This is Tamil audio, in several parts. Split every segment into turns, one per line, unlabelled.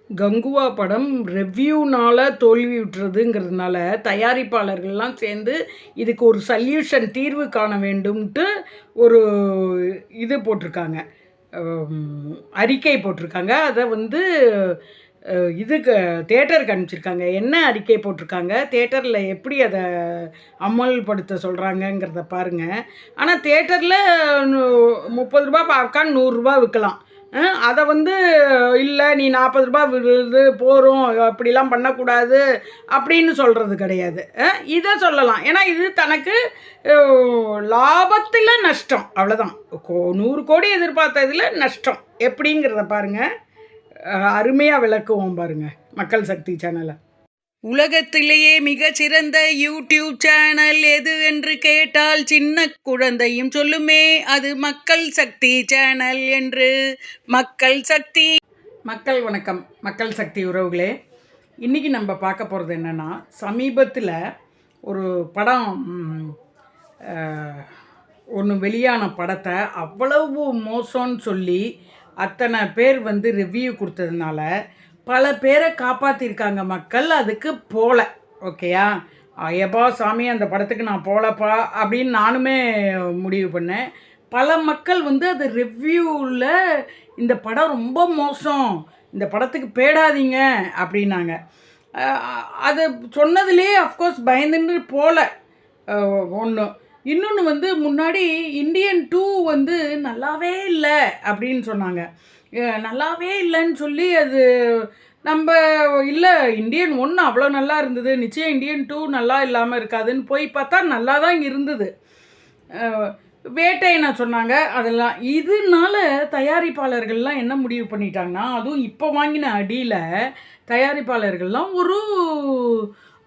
கங்குவா படம் ரிவ்யூனால் தோல்வி விட்டுறதுங்கிறதுனால தயாரிப்பாளர்கள்லாம் சேர்ந்து இதுக்கு ஒரு சொல்யூஷன் தீர்வு காண வேண்டும்ட்டு ஒரு இது போட்டிருக்காங்க, அறிக்கை போட்டிருக்காங்க. அதை வந்து இதுக்கு தேட்டருக்கு அனுப்பிச்சிருக்காங்க. என்ன அறிக்கை போட்டிருக்காங்க, தேட்டரில் எப்படி அதை அமல்படுத்த சொல்கிறாங்கங்கிறத பாருங்கள். ஆனால் தேட்டரில் 30 ரூபா பாப்கார்ன் 100 ரூபா விற்கலாம். அதை வந்து இல்லை நீ 40 ரூபா விடுறது போகிறோம், அப்படிலாம் பண்ணக்கூடாது அப்படின்னு சொல்கிறது கிடையாது. இதை சொல்லலாம். ஏன்னா இது தனக்கு லாபத்தில் நஷ்டம், அவ்வளோதான். 100 கோடி எதிர்பார்த்ததில் நஷ்டம் எப்படிங்கிறத பாருங்கள். அருமையாக விளக்குவோம் பாருங்கள் மக்கள் சக்தி சேனலை. உலகத்திலேயே மிகச்சிறந்த யூடியூப் சேனல் எது என்று கேட்டால் சின்ன குழந்தையும் சொல்லுமே, அது மக்கள் சக்தி சேனல் என்று. மக்கள் சக்தி. மக்கள் வணக்கம், மக்கள் சக்தி உறவுகளே. இன்றைக்கி நம்ம பார்க்க போகிறது என்னென்னா, சமீபத்தில் ஒரு படம் ஒன்று வெளியான படத்தை அவ்வளவு மோசம்னு சொல்லி அத்தனை பேர் வந்து ரிவ்யூ கொடுத்ததுனால பல பேரை காப்பாற்றிருக்காங்க மக்கள். அதுக்கு போகல. ஓகேயா, ஐயப்பா சாமி அந்த படத்துக்கு நான் போகலப்பா அப்படின்னு நானுமே முடிவு பண்ணேன். பல மக்கள் வந்து அது ரிவ்யூவில் இந்த படம் ரொம்ப மோசம், இந்த படத்துக்கு போயிடாதீங்க அப்படின்னாங்க. அது சொன்னதுலேயே அஃப்கோர்ஸ் பயந்துன்னு போகல ஒன்று. இன்னொன்று வந்து முன்னாடி இந்தியன் 2 வந்து நல்லாவே இல்லை அப்படின்னு சொன்னாங்க. நல்லாவே இல்லைன்னு சொல்லி அது நம்ம இல்லை, இந்தியன் 1 அவ்வளோ நல்லா இருந்தது, நிச்சயம் இந்தியன் 2 நல்லா இல்லாமல் இருக்காதுன்னு போய் பார்த்தா நல்லா தான் இருந்தது. வேட்டையை நான் சொன்னாங்க அதெல்லாம். இதனால தயாரிப்பாளர்கள்லாம் என்ன முடிவு பண்ணிட்டாங்கன்னா, அதுவும் இப்போ வாங்கின அடியில் தயாரிப்பாளர்கள்லாம்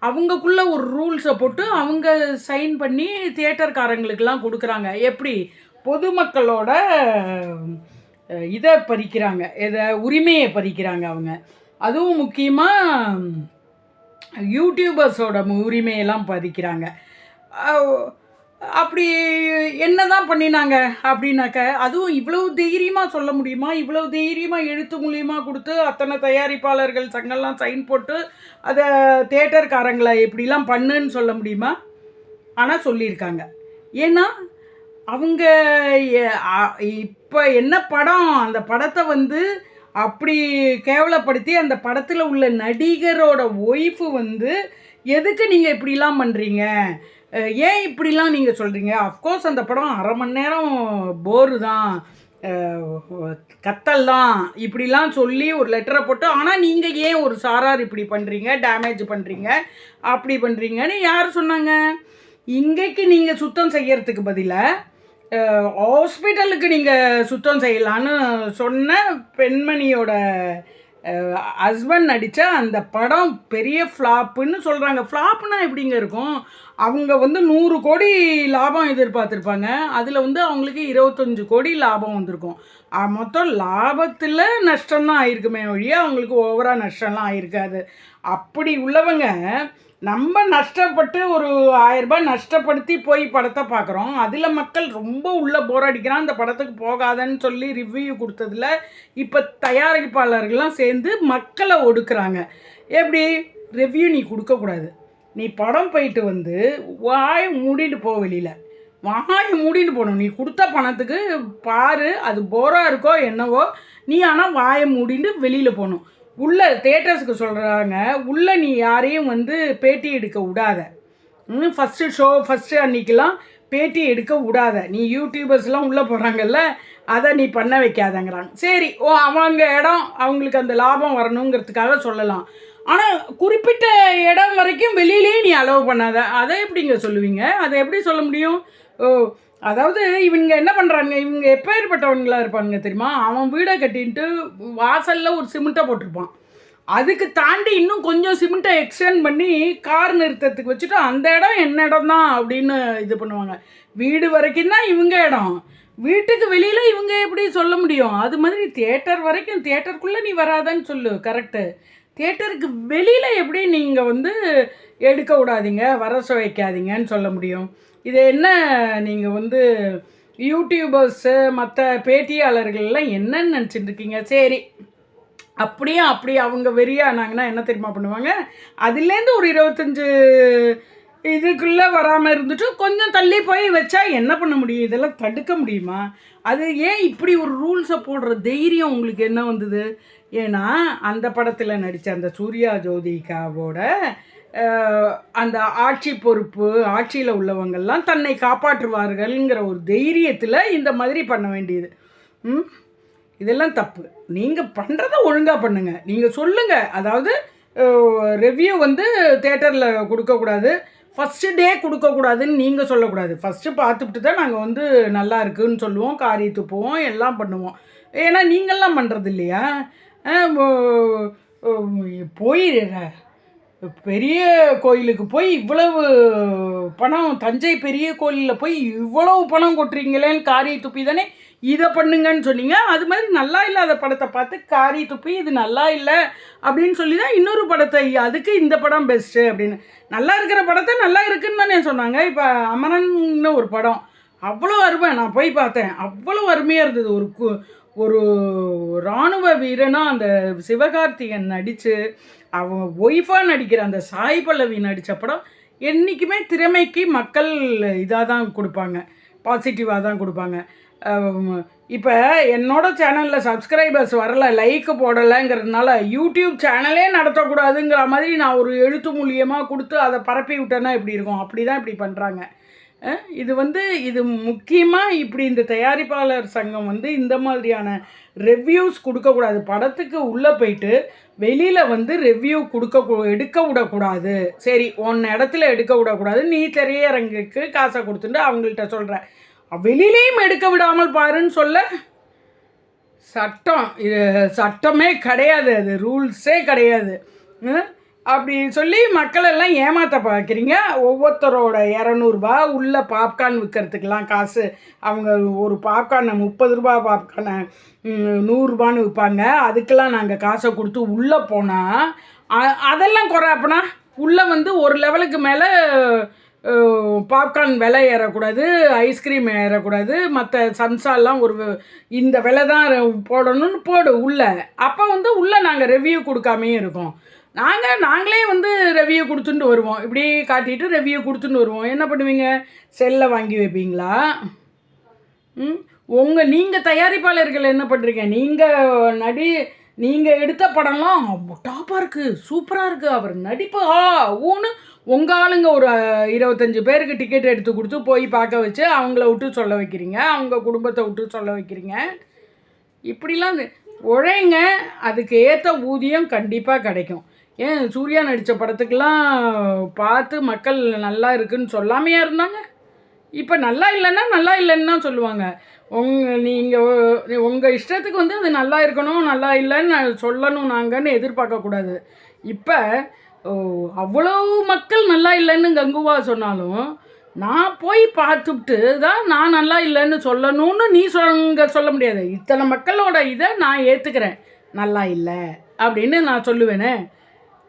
அவங்கக்குள்ளே ஒரு ரூல்ஸை போட்டு அவங்க சைன் பண்ணி தியேட்டர்காரங்களுக்கெல்லாம் கொடுக்குறாங்க. எப்படி பொதுமக்களோட இதை பறிக்கிறாங்க, இதை உரிமையை பறிக்கிறாங்க அவங்க. அதுவும் முக்கியமாக யூடியூபர்ஸோட உரிமையெல்லாம் பறிக்கிறாங்க. அப்படி என்ன தான் பண்ணினாங்க அப்படின்னாக்க, அதுவும் இவ்வளவு தைரியமாக சொல்ல முடியுமா? இவ்வளவு தைரியமாக எழுத்து மூலியமாக கொடுத்து அத்தனை தயாரிப்பாளர்கள் சங்கம்லாம் சைன் போட்டு அதை தேட்டர்காரங்களை எப்படிலாம் பண்ணுன்னு சொல்ல முடியுமா? ஆனால் சொல்லியிருக்காங்க. ஏன்னா அவங்க இப்போ என்ன படம், அந்த படத்தை வந்து அப்படி கேவலப்படுத்தி அந்த படத்தில் உள்ள நடிகரோட ஒய்ஃபு வந்து எதுக்கு நீங்கள் இப்படிலாம் பண்ணுறீங்க, ஏன் இப்படிலாம் நீங்கள் சொல்கிறீங்க? அஃப்கோர்ஸ் அந்த படம் 1/2 மணி நேரம் போரு தான், கத்தல் தான், இப்படிலாம் சொல்லி ஒரு லெட்டரை போட்டு, ஆனால் நீங்கள் ஏன் ஒரு சாரார் இப்படி பண்ணுறீங்க, டேமேஜ் பண்ணுறீங்க, அப்படி பண்ணுறீங்கன்னு யார் சொன்னாங்க? இங்கேக்கு நீங்கள் சுத்தம் செய்யறதுக்கு பதிலாக ஹாஸ்பிட்டலுக்கு நீங்கள் சுத்தம் செய்யலான்னு சொன்ன பெண்மணியோட ஹஸ்பண்ட் நடித்த அந்த படம் பெரிய ஃப்ளாப்புன்னு சொல்கிறாங்க. ஃப்ளாப்புனா எப்படிங்க இருக்கும்? அவங்க வந்து 100 கோடி லாபம் எதிர்பார்த்துருப்பாங்க, அதில் வந்து அவங்களுக்கு 25 கோடி லாபம் வந்திருக்கும். மொத்தம் லாபத்தில் நஷ்டம்தான் ஆயிருக்குமே ஒழிய அவங்களுக்கு ஓவராக நஷ்டம்லாம் ஆயிருக்காது. அப்படி உள்ளவங்க நம்ம நஷ்டப்பட்டு ஒரு 1000 ரூபாய் நஷ்டப்படுத்தி போய் படத்தை பார்க்குறோம். அதில் மக்கள் ரொம்ப உள்ளே போர் அடிக்கிறான், அந்த படத்துக்கு போகாதன்னு சொல்லி ரிவ்யூ கொடுத்ததில் இப்போ தயாரிப்பாளர்கள்லாம் சேர்ந்து மக்களை ஒடுக்குறாங்க. எப்படி? ரிவ்யூ நீ கொடுக்கக்கூடாது, நீ படம் போயிட்டு வந்து வாய் மூடிட்டு போ, வெளியில் வாய் மூடிட்டு போகணும். நீ கொடுத்த பணத்துக்கு பாரு, அது போராக இருக்கோ என்னவோ, நீ ஆனால் வாயை மூடிட்டு வெளியில் போகணும். உள்ளே தேட்டர்ஸுக்கு சொல்கிறாங்க, உள்ளே நீ யாரையும் வந்து பேட்டி எடுக்க விடாத. ஃபஸ்ட்டு அன்றைக்கெலாம் பேட்டி எடுக்க விடாத. நீ யூடியூபர்ஸ்லாம் உள்ளே போகிறாங்கல்ல, அதை நீ பண்ண வைக்காதங்கிறாங்க. சரி, அவங்க இடம் அவங்களுக்கு அந்த லாபம் வரணுங்கிறதுக்காக சொல்லலாம். ஆனால் குறிப்பிட்ட இடம் வரைக்கும் வெளியிலேயே நீ அலோவ் பண்ணாத. அதை எப்படிங்க சொல்லுவீங்க? அதை எப்படி சொல்ல முடியும்? அதாவது இவங்க என்ன பண்ணுறாங்க, இவங்க எப்பேற்பட்டவங்களாக இருப்பாங்க தெரியுமா? அவன் வீடை கட்டின்ட்டு வாசலில் ஒரு சிமெண்ட்டை போட்டிருப்பான், அதுக்கு தாண்டி இன்னும் கொஞ்சம் சிமெண்ட்டை எக்ஸ்டெண்ட் பண்ணி கார் நிறுத்தத்துக்கு வச்சுட்டு அந்த இடம் என்ன இடம் தான் அப்படின்னு இது பண்ணுவாங்க. வீடு வரைக்கும் தான் இவங்க இடம், வீட்டுக்கு வெளியில் இவங்க எப்படி சொல்ல முடியும்? அது மாதிரி தியேட்டர் வரைக்கும், தியேட்டருக்குள்ளே நீ வராதன்னு சொல்லு, கரெக்டு. தியேட்டருக்கு வெளியில் எப்படி நீங்கள் வந்து எடுக்க விடாதீங்க, வர வைக்காதீங்கன்னு சொல்ல முடியும்? இது என்ன நீங்கள் வந்து யூடியூபர்ஸு மற்ற பேட்டியாளர்கள்லாம் என்னன்னு நினச்சிட்டு இருக்கீங்க? சரி, அப்படி அவங்க வெறியானாங்கன்னா என்ன தெரியுமா பண்ணுவாங்க, அதுலேருந்து ஒரு 25 இதுக்குள்ளே வராமல் இருந்துட்டு கொஞ்சம் தள்ளி போய் வச்சா என்ன பண்ண முடியும்? இதெல்லாம் தடுக்க முடியுமா? அது ஏன் இப்படி ஒரு ரூல்ஸை போடுற தைரியம் உங்களுக்கு என்ன வந்தது? ஏன்னா அந்த படத்தில் நடித்த அந்த சூர்யா ஜோதிகாவோட அந்த ஆட்சி பொறுப்பு, ஆட்சியில் உள்ளவங்கள்லாம் தன்னை காப்பாற்றுவார்கள்ங்கிற ஒரு தைரியத்தில் இந்த மாதிரி பண்ண வேண்டியது. இதெல்லாம் தப்பு. நீங்கள் பண்ணுறத ஒழுங்காக பண்ணுங்கள். நீங்கள் சொல்லுங்கள். அதாவது ரிவ்யூ வந்து தேட்டரில் கொடுக்கக்கூடாது, ஃபஸ்ட்டு டே கொடுக்கக்கூடாதுன்னு நீங்கள் சொல்லக்கூடாது. ஃபஸ்ட்டு பார்த்துட்டு தான் நாங்கள் வந்து நல்லா இருக்குதுன்னு சொல்லுவோம், காரி துப்புவோம், எல்லாம் பண்ணுவோம். ஏன்னா நீங்கள்லாம் பண்ணுறது இல்லையா? போய் பெரிய கோயிலுக்கு போய் இவ்வளவு பணம், தஞ்சை பெரிய கோயிலில் போய் இவ்வளவு பணம் கொட்டுறீங்களேன்னு காரி துப்பி தானே இதை பண்ணுங்கன்னு சொன்னீங்க. அது மாதிரி நல்லா இல்லாத படத்தை பார்த்து காரி துப்பி இது நல்லா இல்லை அப்படின்னு சொல்லி தான் இன்னொரு படத்தை அதுக்கு இந்த படம் பெஸ்ட்டு அப்படின்னு. நல்லா இருக்கிற படத்தை நல்லா இருக்குன்னு தானே சொன்னாங்க. இப்போ அமரன்னு ஒரு படம் அவ்வளோ அருமை, நான் போய் பார்த்தேன், அவ்வளோ அருமையாக இருந்தது. ஒரு இராணுவ வீரனாக அந்த சிவகார்த்திகன் நடித்து அவன் ஒய்ஃபாக நடிக்கிற அந்த சாய் பல்லவி நடித்த படம் என்றைக்குமே திறமைக்கு மக்கள் இதாக தான் கொடுப்பாங்க, பாசிட்டிவாக தான் கொடுப்பாங்க. இப்போ என்னோடய சேனலில் சப்ஸ்கிரைபர்ஸ் வரலை, லைக்கு போடலைங்கிறதுனால யூடியூப் சேனலே நடத்தக்கூடாதுங்கிற மாதிரி நான் ஒரு எழுத்து மூலியமாக கொடுத்து அதை பரப்பி விட்டேன்னா எப்படி இருக்கும்? அப்படி தான் இப்படி பண்ணுறாங்க. இது வந்து இது முக்கியமாக இப்படி இந்த தயாரிப்பாளர் சங்கம் வந்து இந்த மாதிரியான ரிவ்யூஸ் கொடுக்கக்கூடாது. படத்துக்கு உள்ளே போயிட்டு வெளியில் வந்து ரிவ்யூ எடுக்க விடக்கூடாது. சரி, ஒன்று இடத்துல எடுக்க விடக்கூடாது, நீ திரையரங்குக்கு காசை கொடுத்துட்டு அவங்கள்ட்ட சொல்கிற, வெளியிலையும் எடுக்க விடாமல் பாருன்னு சொல்ல சட்டம், இது சட்டமே கிடையாது, அது ரூல்ஸே கிடையாது. அப்படி சொல்லி மக்களெல்லாம் ஏமாற்ற பார்க்குறீங்க. ஒவ்வொருத்தரோட 200 ரூபா உள்ள பாப்கார்ன் விற்கிறதுக்கெலாம் காசு, அவங்க ஒரு பாப்கார்னை 30 ரூபா பாப்கார்னை 100 ரூபான்னு விற்பாங்க. அதுக்கெல்லாம் நாங்கள் காசை கொடுத்து உள்ளே போனால் அதெல்லாம் குறைப்பனா உள்ளே வந்து ஒரு லெவலுக்கு மேலே பாப்கார்ன் விலை ஏறக்கூடாது, ஐஸ்கிரீம் ஏறக்கூடாது, மற்ற சம்சாலாம் ஒரு இந்த விலை தான் போடணும்னு போடு உள்ளே. அப்போ வந்து உள்ளே நாங்கள் ரிவ்யூ கொடுக்காமே இருக்கோம். நாங்களே வந்து ரிவ்யூ கொடுத்துட்டு வருவோம், இப்படி காட்டிட்டு ரிவ்யூ கொடுத்துட்டு வருவோம். என்ன பண்ணுவீங்க? செல்லை வாங்கி வைப்பீங்களா? நீங்கள் தயாரிப்பாளர்கள் என்ன பண்ணுறீங்க? நீங்கள் எடுத்த படம்லாம் டாப்பாக இருக்குது, சூப்பராக இருக்குது, அவர் நடிப்பு ஊன்னு உங்கள் ஆளுங்க ஒரு 25 பேருக்கு டிக்கெட் எடுத்து கொடுத்து போய் பார்க்க வச்சு அவங்கள விட்டு சொல்ல வைக்கிறீங்க, அவங்க குடும்பத்தை விட்டு சொல்ல வைக்கிறீங்க. இப்படிலாம் உழைங்க, அதுக்கு ஏற்ற ஊதியம் கண்டிப்பாக கிடைக்கும். ஏன் சூர்யா நடித்த படத்துக்கெல்லாம் பார்த்து மக்கள் நல்லா இருக்குன்னு சொல்லாமையா இருந்தாங்க? இப்போ நல்லா இல்லைன்னா நல்லா இல்லைன்னு தான் சொல்லுவாங்க. நீங்கள் உங்கள் இஷ்டத்துக்கு வந்து அது நல்லா இருக்கணும், நல்லா இல்லைன்னு சொல்லணும் நாங்கன்னு எதிர்பார்க்கக்கூடாது. இப்போ அவ்வளோ மக்கள் நல்லா இல்லைன்னு கங்குவா சொன்னாலும் நான் போய் பார்த்துட்டு தான் நான் நல்லா இல்லைன்னு சொல்லணும்னு நீ சொல்ல முடியாது. இத்தனை மக்களோட இதை நான் ஏற்றுக்கிறேன், நல்லா இல்லை அப்படின்னு நான் சொல்லுவேனே.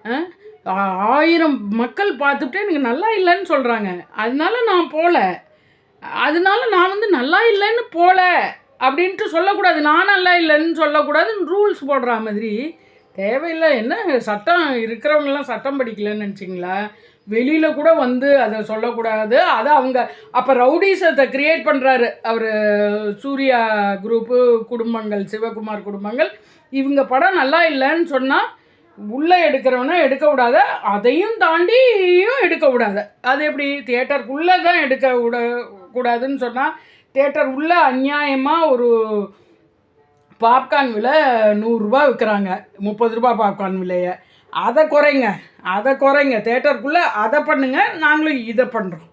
1000 மக்கள் பார்த்துட்டு எனக்கு நல்லா இல்லைன்னு சொல்கிறாங்க, அதனால நான் போகல, அதனால நான் வந்து நல்லா இல்லைன்னு போகல அப்படின்ட்டு சொல்லக்கூடாது. நான் நல்லா இல்லைன்னு சொல்லக்கூடாதுன்னு ரூல்ஸ் போடுற மாதிரி தேவையில்லை. என்ன சட்டம் இருக்கிறவங்களாம் சட்டம் படிக்கலன்னு நினச்சிங்களா? வெளியில் கூட வந்து அதை சொல்லக்கூடாது. அதை அவங்க அப்போ ரவுடிசத்தை க்ரியேட் பண்ணுறாரு அவர். சூர்யா குரூப்பு குடும்பங்கள், சிவகுமார் குடும்பங்கள், இவங்க படம் நல்லா இல்லைன்னு சொன்னால் உள்ளே எடுக்கிறவனா எடுக்க விடாத, அதையும் தாண்டியும் எடுக்க விடாத. அது எப்படி? தியேட்டருக்குள்ளே தான் எடுக்க கூடாதுன்னு சொன்னால் தியேட்டர் உள்ளே அநியாயமாக ஒரு பாப்கார்ன் விலை 100 ரூபா விற்கிறாங்க, 30 ரூபா பாப்கார்ன் விலையை. அதை குறைங்க, தேட்டருக்குள்ளே அதை பண்ணுங்கள், நாங்களும் இதை பண்ணுறோம்.